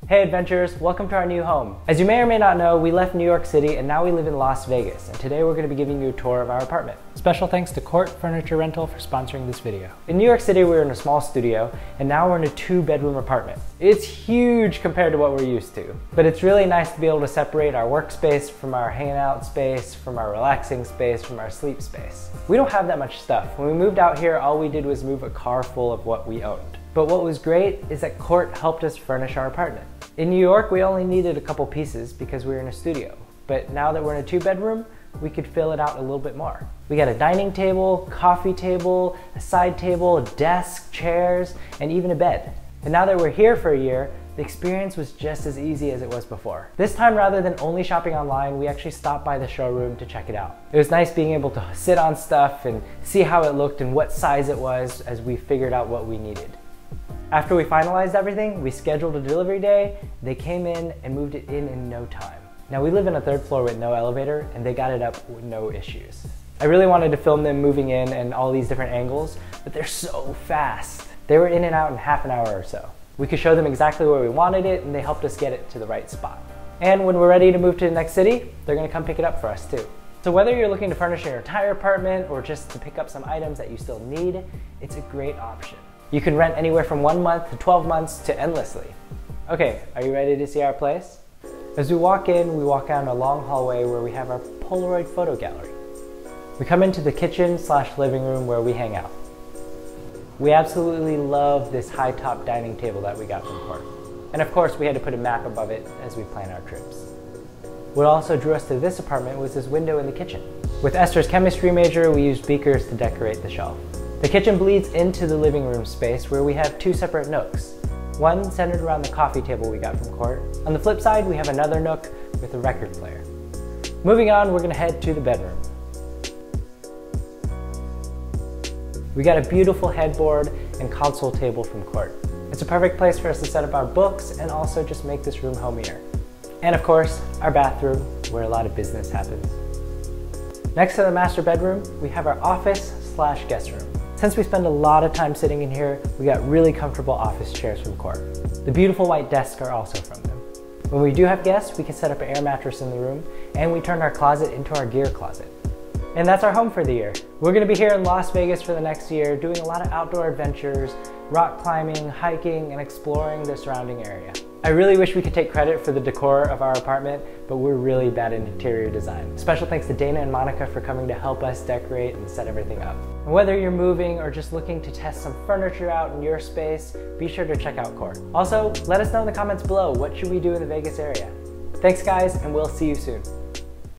Hey adventurers, welcome to our new home. As you may or may not know, we left New York City and now we live in Las Vegas, and today we're going to be giving you a tour of our apartment. Special thanks to Court Furniture Rental for sponsoring this video. In New York City, we were in a small studio, and now we're in a 2-bedroom apartment. It's huge compared to what we're used to, but it's really nice to be able to separate our workspace from our hangout space, from our relaxing space, from our sleep space. We don't have that much stuff. When we moved out here, all we did was move a car full of what we owned. But what was great is that Court helped us furnish our apartment. In New York, we only needed a couple pieces because we were in a studio. But now that we're in a 2-bedroom, we could fill it out a little bit more. We got a dining table, coffee table, a side table, a desk, chairs, and even a bed. And now that we're here for a year, the experience was just as easy as it was before. This time, rather than only shopping online, we actually stopped by the showroom to check it out. It was nice being able to sit on stuff and see how it looked and what size it was as we figured out what we needed. After we finalized everything, we scheduled a delivery day. They came in and moved it in no time. Now we live in a 3rd floor with no elevator, and they got it up with no issues. I really wanted to film them moving in and all these different angles, but they're so fast. They were in and out in half an hour or so. We could show them exactly where we wanted it, and they helped us get it to the right spot. And when we're ready to move to the next city, they're gonna come pick it up for us too. So whether you're looking to furnish your entire apartment or just to pick up some items that you still need, it's a great option. You can rent anywhere from 1 month to 12 months to endlessly. Okay, are you ready to see our place? As we walk in, we walk down a long hallway where we have our Polaroid photo gallery. We come into the kitchen/living room where we hang out. We absolutely love this high-top dining table that we got from Court. And of course, we had to put a map above it as we plan our trips. What also drew us to this apartment was this window in the kitchen. With Esther's chemistry major, we used beakers to decorate the shelf. The kitchen bleeds into the living room space where we have 2 separate nooks. One centered around the coffee table we got from Court. On the flip side, we have another nook with a record player. Moving on, we're gonna head to the bedroom. We got a beautiful headboard and console table from Court. It's a perfect place for us to set up our books and also just make this room homier. And of course, our bathroom, where a lot of business happens. Next to the master bedroom, we have our office/guest room. Since we spend a lot of time sitting in here, we got really comfortable office chairs from Court. The beautiful white desks are also from them. When we do have guests, we can set up an air mattress in the room, and we turn our closet into our gear closet. And that's our home for the year. We're gonna be here in Las Vegas for the next year, doing a lot of outdoor adventures, rock climbing, hiking, and exploring the surrounding area. I really wish we could take credit for the decor of our apartment, but we're really bad at interior design. Special thanks to Daina and Monica for coming to help us decorate and set everything up. And whether you're moving or just looking to test some furniture out in your space, be sure to check out Court. Also, let us know in the comments below, what should we do in the Vegas area? Thanks guys, and we'll see you soon.